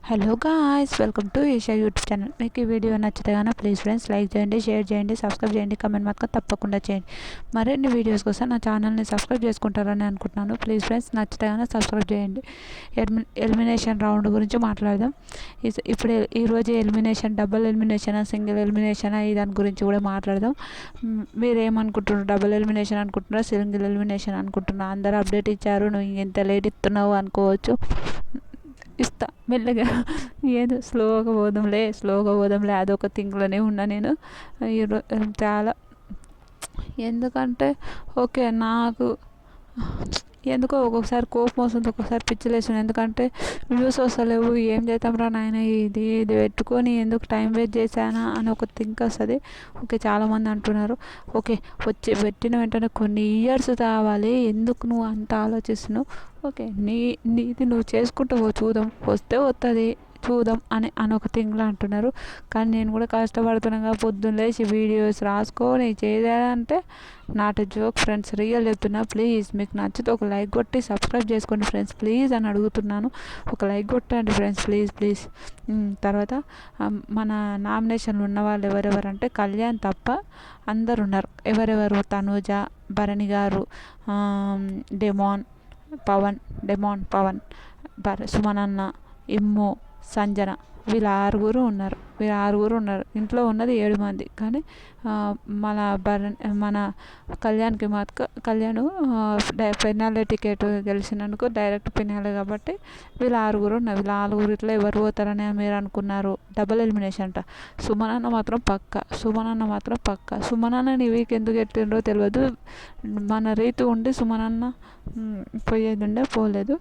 Hello guys, welcome to Asia YouTube channel. మీకు ఈ video నచ్చితే కానీ ప్లీజ్ ఫ్రెండ్స్ లైక్ చేయండి, షేర్ చేయండి, సబ్స్క్రైబ్ చేయండి, కమెంట్ మాత్రం తప్పకుండా చేయండి. మరిన్ని వీడియోస్ కోసం నా ఛానల్ని సబ్స్క్రైబ్ చేసుకుంటారని అనుకుంటున్నాను. ప్లీజ్ ఫ్రెండ్స్ నచ్చితే కానీ సబ్స్క్రైబ్ చేయండి. ఎలిమినేషన్ రౌండ్ గురించి మాట్లాడదాం. ఇప్పుడు ఈరోజు elimination, double elimination, single elimination, ఈ దాని గురించి కూడా మాట్లాడదాం. మీరు ఏమనుకుంటున్నారు? డబుల్ ఎలిమినేషన్ అనుకుంటున్నారా, సింగిల్ ఎలిమినేషన్ అనుకుంటున్నారా? అందరూ అప్డేట్ ఇచ్చారు, నువ్వు ఇంత లేట్ ఇస్తున్నావు అనుకోవచ్చు. ఇస్తా మెల్లగా, ఏదో స్లోగా పోదాంలే అదొక థింక్లోనే ఉన్నా నేను చాలా. ఎందుకంటే ఓకే, నాకు ఎందుకో ఒక్కొక్కసారి కోపం వస్తుంది, ఒక్కొక్కసారి పిచ్చిలేస్తుంది. ఎందుకంటే వ్యూస్ వస్తలేవు, ఏం చేద్దాంరా నాయన, ఇది పెట్టుకొని ఎందుకు టైం వేస్ట్ చేశానా అని ఒక థింక్ వస్తుంది. ఓకే, చాలామంది అంటున్నారు ఓకే వచ్చి పెట్టిన వెంటనే కొన్ని ఇయర్స్ కావాలి, ఎందుకు నువ్వు అంత ఆలోచిస్తున్నావు? ఓకే, నీది నువ్వు చేసుకుంటూ చూద్దాం, వస్తే వస్తుంది చూద్దాం అని ఒక థింగ్లో అంటున్నారు. కానీ నేను కూడా కష్టపడుతున్నాగా, పొద్దున్న లేచి వీడియోస్ రాసుకొని చేయాలంటే నాట్ జోక్ ఫ్రెండ్స్, రియల్ చెప్తున్నా. ప్లీజ్ మీకు నచ్చితే ఒక లైక్ కొట్టి సబ్స్క్రైబ్ చేసుకోండి ఫ్రెండ్స్, ప్లీజ్ అని అడుగుతున్నాను. ఒక లైక్ కొట్టండి ఫ్రెండ్స్, ప్లీజ్. తర్వాత మన నామినేషన్లు ఉన్న వాళ్ళు ఎవరెవరంటే కళ్యాణ్ తప్ప అందరు ఉన్నారు. ఎవరెవరు? తనూజ, భరణి గారు, డెమాన్ పవన్, సుమనన్న, ఇమ్ము, సంజన, వీళ్ళ ఆరుగురు ఉన్నారు. ఇంట్లో ఉన్నది 7 మంది. కానీ మన కళ్యాణ్ ఫైనల్ టికెట్ గెలిచినందుకు డైరెక్ట్ ఫినాలే కాబట్టి వీళ్ళ ఆరుగురు ఉన్నారు. వీళ్ళ ఆరుగురిట్లో ఎవరు పోతారని మీరు అనుకున్నారు? డబుల్ ఎలిమినేషన్ అంట. సుమనన్న మాత్రం పక్క. సుమనన్నని వీక్ ఎందుకు ఎట్టిండ్రో తెలియదు. మన రీతి ఉండి సుమనన్న పోయేది పోలేదు.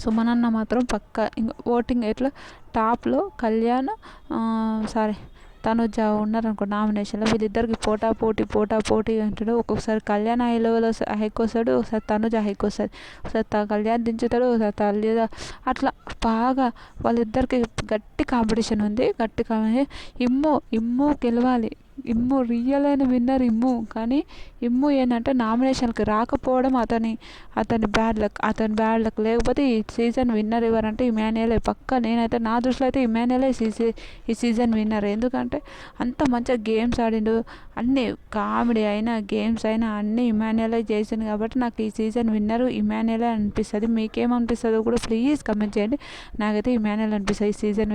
సుమనన్న మాత్రం పక్క. ఓటింగ్ ఎట్లా టాప్లో కళ్యాణ్ తనుజ ఉన్నారనుకో నామినేషన్లో, వీళ్ళిద్దరికి పోటీ అంటాడు. ఒక్కొక్కసారి కళ్యాణ్ హై లెవెల్ హైకి వస్తాడు, ఒకసారి తనుజ హైకి వస్తుంది, ఒకసారి కళ్యాణ్ దించుతాడు, ఒకసారి తల్లి. అట్లా బాగా వాళ్ళిద్దరికి గట్టి కాంపిటీషన్ ఉంది. ఇమ్ము గెలవాలి. ఇమ్ము రియల్ అయిన విన్నర్ ఇమ్ము. కానీ ఇమ్ము ఏంటంటే నామినేషన్కి రాకపోవడం అతని బ్యాడ్ లక్. లేకపోతే ఈ సీజన్ విన్నర్ ఎవరంటే ఇమాన్యుయలే పక్క. నేనైతే నా దృష్టిలో అయితే ఇమాన్యుయలే ఈ సీజన్ విన్నర్. ఎందుకంటే అంత మంచిగా గేమ్స్ ఆడిండు, అన్నీ కామెడీ అయినా గేమ్స్ అయినా అన్నీ ఇమాన్యుయలే చేసిండు. కాబట్టి నాకు ఈ సీజన్ విన్నర్ ఇమాన్యుయలే అనిపిస్తుంది. మీకేమనిపిస్తుందో కూడా ప్లీజ్ కమెంట్ చేయండి. నాకైతే ఇమాన్యుయల్ అనిపిస్తుంది ఈ సీజన్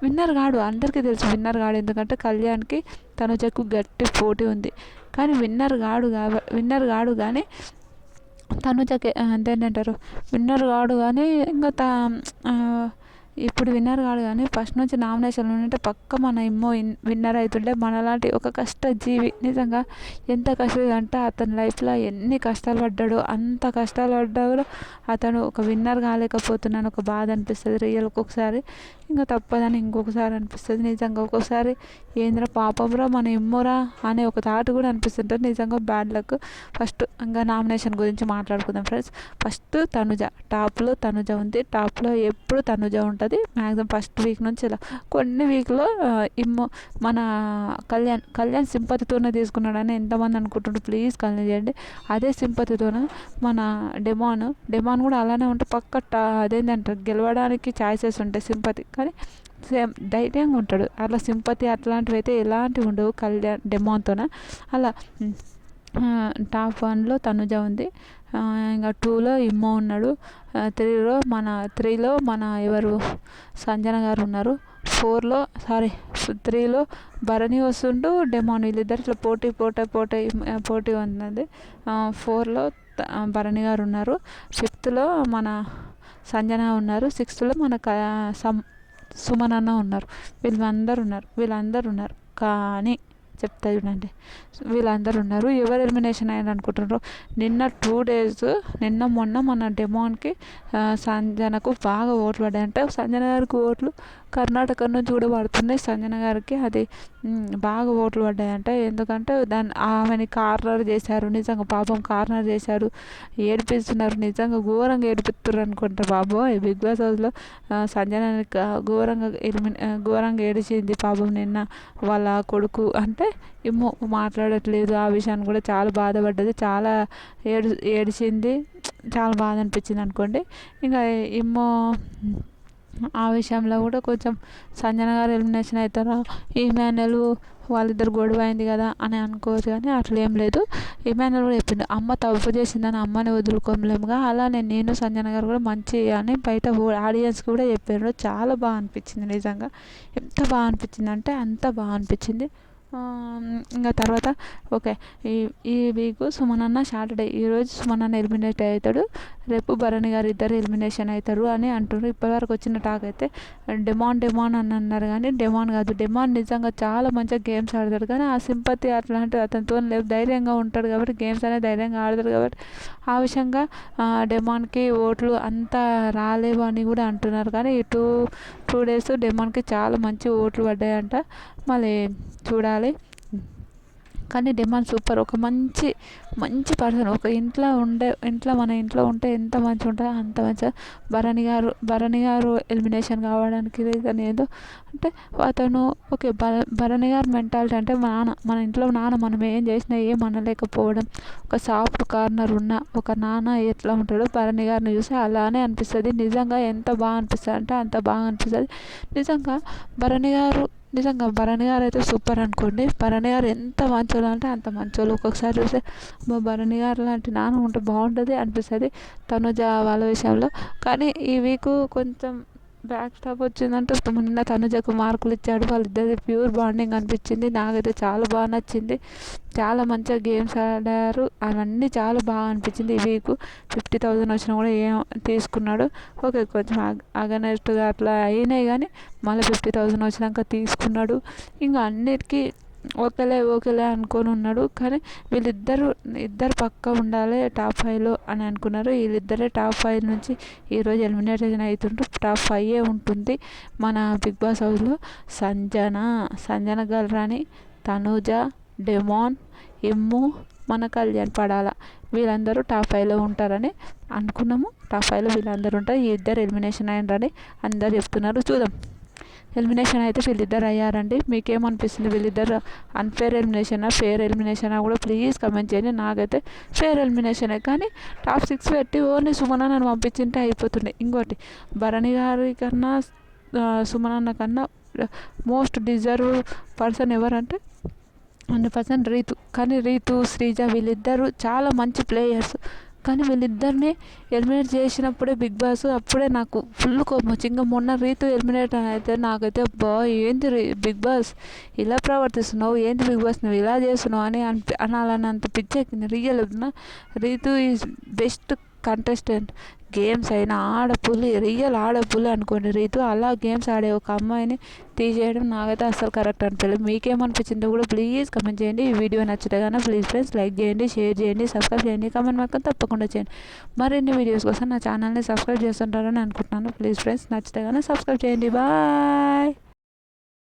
విన్నర్ కాడు. అందరికీ తెలుసు విన్నర్ కాడు, ఎందుకంటే కళ్యాణ్కి తనుజకు గట్టి పోటీ ఉంది. కానీ విన్నర్ కాడు కానీ తనుజకి అంతేంటారు, విన్నర్ కాడు కానీ ఇంకా ఇప్పుడు విన్నర్ కాడు. కానీ ఫస్ట్ నుంచి నామినేషన్లు ఉంటే పక్క మన ఇమ్మో విన్నర్ అవుతుండే. మనలాంటి ఒక కష్టజీవి, నిజంగా ఎంత కష్టం అంటే అతని లైఫ్లో ఎన్ని కష్టాలు పడ్డాడో, అంత కష్టాలు పడ్డా కూడా అతను ఒక విన్నర్ కాలేకపోతున్నాను ఒక బాధ అనిపిస్తుంది రియల్. ఒక్కొక్కసారి ఇంకా తప్పదని ఇంకొకసారి అనిపిస్తుంది నిజంగా. ఒక్కొక్కసారి ఏంద్రా పాపంరా మన ఇమ్మోరా అనే ఒక థాట్ కూడా అనిపిస్తుంటుంది. నిజంగా బ్యాడ్ లక్. ఫస్ట్ ఇంకా నామినేషన్ గురించి మాట్లాడుకుందాం ఫ్రెండ్స్. ఫస్ట్ టాప్లో తనుజ ఉంది. టాప్లో ఎప్పుడు తనుజ ఉంటుంది మ్యాక్సిమం ఫస్ట్ వీక్ నుంచి. ఇలా కొన్ని వీక్లో మన కళ్యాణ్ సింపతితోనే తీసుకున్నాడని ఎంతమంది అనుకుంటుంటారు? ప్లీజ్ కళ్యాణ్ చేయండి. అదే సింపతితోనే మన డెమాన్ కూడా అలానే ఉంటే పక్క అదేంటంటారు, గెలవడానికి ఛాయిసెస్ ఉంటాయి సింపతి. కానీ సేమ్ ధైర్యంగా ఉంటాడు. అట్లా సింపతి అట్లాంటివి అయితే ఎలాంటివి ఉండవు కళ్యాణ్ డెమాన్తోనే. అలా టాప్ 1లో తనుజ ఉంది, ఇంకా 2లో ఇమ్మో ఉన్నాడు, 3లో మన ఎవరు సంజన గారు ఉన్నారు, 3లో భరణి వస్తుండు, డెమాన్, వీళ్ళిద్దరు ఇట్లా పోటీ ఉన్నది. 4లో భరణి గారు ఉన్నారు, 5థ్లో మన సంజన ఉన్నారు, 6థ్లో మన సుమనన్న ఉన్నారు. వీళ్ళందరూ ఉన్నారు. కానీ చెప్తా చూడండి, వీళ్ళందరూ ఉన్నారు. ఎవరు ఎలిమినేషన్ అయ్యారు అనుకుంటున్నారు? నిన్న మొన్న మన డెమాన్కి సంజనకు బాగా ఓట్లు పడ్డాయంటే, సంజన గారికి ఓట్లు కర్ణాటక నుంచి కూడా పడుతున్నాయి. సంజన గారికి అది బాగా ఓట్లు పడ్డాయంట. ఎందుకంటే ఆమెని కార్నర్ చేశారు. నిజంగా పాపం కార్నర్ చేశారు, ఏడిపిస్తున్నారు. నిజంగా ఘోరంగా ఏడిపిస్తున్నారు అనుకుంటారు బాబు. బిగ్ బాస్ హౌస్లో సంజన ఘోరంగా ఏడిచింది పాపం. నిన్న వాళ్ళ కొడుకు అంటే ఏమో మాట్లాడట్లేదు, ఆ విషయాన్ని కూడా చాలా బాధపడ్డది, చాలా ఏడిచింది, చాలా బాధ అనిపించింది అనుకోండి. ఇంకా ఏమో ఆ విషయంలో కూడా కొంచెం సంజన గారు ఎలిమినేషన్ అవుతారా, ఈమాన్యుల్ వాళ్ళిద్దరు గొడవ అయింది కదా అని అనుకోవచ్చు, కానీ అట్లా ఏం లేదు. ఈమాన్యుల్ కూడా చెప్పిండు, అమ్మ తప్పు చేసిందని అమ్మని వదులుకోలేముగా, అలానే నేను సంజన గారు కూడా మంచి అని బయట ఆడియన్స్కి కూడా చెప్పారు. చాలా బాగా అనిపించింది నిజంగా. ఎంత బాగా అనిపించింది అంటే అంత బాగా అనిపించింది. ఇంకా తర్వాత ఓకే, ఈ ఈ వీక్ సుమన్ అన్న సాటర్డే, ఈరోజు సుమన్ అన్న ఎలిమినేట్ అవుతాడు, రేపు భరణి గారు ఇద్దరు ఎలిమినేషన్ అవుతారు అని అంటున్నారు. ఇప్పటివరకు వచ్చిన టాక్ అయితే డెమాన్ అని అన్నారు, కానీ డెమాన్ కాదు. డెమాన్ నిజంగా చాలా మంచిగా గేమ్స్ ఆడతాడు, కానీ ఆ సింపతి అట్లాంటివి అతనితో లేదు. ధైర్యంగా ఉంటాడు కాబట్టి, గేమ్స్ అనేది ధైర్యంగా ఆడతాడు కాబట్టి ఆ విషయంగా డెమాన్కి ఓట్లు అంతా రాలేవు అని కూడా అంటున్నారు. కానీ ఈ టూ డేస్ డెమాన్కి చాలా మంచి ఓట్లు పడ్డాయంట. మళ్ళీ చూడాలి. కానీ డిమాండ్ సూపర్, ఒక మంచి పర్సన్. ఒక మన ఇంట్లో ఉంటే ఎంత మంచిగా ఉంటుందో అంత మంచిగా. భరణి గారు ఎలిమినేషన్ కావడానికి రీజన్ ఏదో అంటే అతను ఓకే, భరణి గారు మెంటాలిటీ అంటే మన ఇంట్లో నాన్న మనం ఏం చేసినా ఏం అనలేకపోవడం, ఒక సాఫ్ట్ కార్నర్ ఉన్న ఒక నాన్న ఎట్లా ఉంటాడో భరణి గారిని చూసి అలానే అనిపిస్తుంది. నిజంగా ఎంత బాగా అనిపిస్తుంది అంటే అంత బాగా అనిపిస్తుంది నిజంగా. భరణి గారు అయితే సూపర్ అనుకోండి. భరణి గారు ఎంత మంచోళ్ళు అంటే అంత మంచోళ్ళు. ఒక్కొక్కసారి చూస్తే మా భరణి గారు లాంటి నాన్న ఉంటే బాగుంటుంది అనిపిస్తుంది తనుజ వాళ్ళ విషయంలో. కానీ ఈ వీక్ కొంచెం బ్యాక్ స్టాప్ వచ్చిందంటే నిన్న తనుజకు మార్కులు ఇచ్చాడు. వాళ్ళిద్దరి ప్యూర్ బాండింగ్ అనిపించింది. నాకైతే చాలా బాగా నచ్చింది. చాలా మంచిగా గేమ్స్ ఆడారు, అవన్నీ చాలా బాగా అనిపించింది. ఈ వీక్ 50,000 వచ్చినా కూడా ఏం తీసుకున్నాడు. ఓకే, కొంచెం అగనెస్ట్గా అట్లా అయినాయి, కానీ మళ్ళీ 50,000 వచ్చినాక తీసుకున్నాడు. ఇంకా అన్నిటికీ ఓకేలే అనుకొని ఉన్నాడు. కానీ ఇద్దరు పక్కా ఉండాలి టాప్ 5లో అని అనుకున్నారు. వీళ్ళిద్దరే టాప్ 5 నుంచి ఈరోజు ఎలిమినేషన్ అవుతుంటూ టాప్ 5 ఉంటుంది మన బిగ్ బాస్ హౌస్లో. సంజన గల్రాని, తనూజ, డెమాన్, ఇమ్ము, మన కళ్యాణ్ పడాల, వీళ్ళందరూ టాప్ 5లో ఉంటారని అనుకున్నాము. టాప్ 5లో వీళ్ళందరూ ఉంటారు. ఈ ఇద్దరు ఎలిమినేషన్ అయ్యారని అందరు చెప్తున్నారు. చూద్దాం. ఎలిమినేషన్ అయితే వీళ్ళిద్దరు అయ్యారండి. మీకేమనిపిస్తుంది? వీళ్ళిద్దరు అన్ఫేర్ ఎలిమినేషనా, ఫేర్ ఎలిమినేషనా కూడా ప్లీజ్ కమెంట్ చేయండి. నాకైతే ఫేర్ ఎలిమినేషనే, కానీ టాప్ 6 పెట్టి ఓన్లీ సుమన్ నన్ను పంపించింటే అయిపోతుండే. ఇంకోటి, భరణి గారి కన్నా సుమన్ అన్న కన్నా మోస్ట్ డిజర్వ్ పర్సన్ ఎవరంటే 100% రీతు. కానీ రీతు, శ్రీజ వీళ్ళిద్దరూ చాలా మంచి ప్లేయర్స్. కానీ వీళ్ళిద్దరిని ఎలిమినేట్ చేసినప్పుడే బిగ్ బాస్ అప్పుడే నాకు ఫుల్ కోపం వచ్చింది. ఇంకా మొన్న రీతు ఎలిమినేట్ అయితే నాకైతే ఏంది బిగ్ బాస్ ఇలా ప్రవర్తిస్తున్నావు, ఏంది బిగ్ బాస్ నువ్వు ఇలా చేస్తున్నావు అని అనాలన్నంత పిచ్చెక్కింది. Ritu is best contestant. Games అయినా రియల్ ఆడపులి అనుకోండి రీతు. అలా గేమ్స్ ఆడే ఒక అమ్మాయిని తీసేయడం నాకైతే అస్సలు కరెక్ట్ అనిపించలేదు. మీకేమనిపించిందో కూడా ప్లీజ్ కమెంట్ చేయండి. ఈ వీడియో నచ్చితే కానీ ప్లీజ్ ఫ్రెండ్స్ లైక్ చేయండి, షేర్ చేయండి, సబ్స్క్రైబ్ చేయండి, కమెంట్ మాత్రం తప్పకుండా చేయండి. మరిన్ని వీడియోస్ కోసం నా ఛానల్ని సబ్స్క్రైబ్ చేస్తుంటారని అనుకుంటున్నాను. ప్లీజ్ ఫ్రెండ్స్ నచ్చితే కానీ సబ్స్క్రైబ్ చేయండి. బాయ్.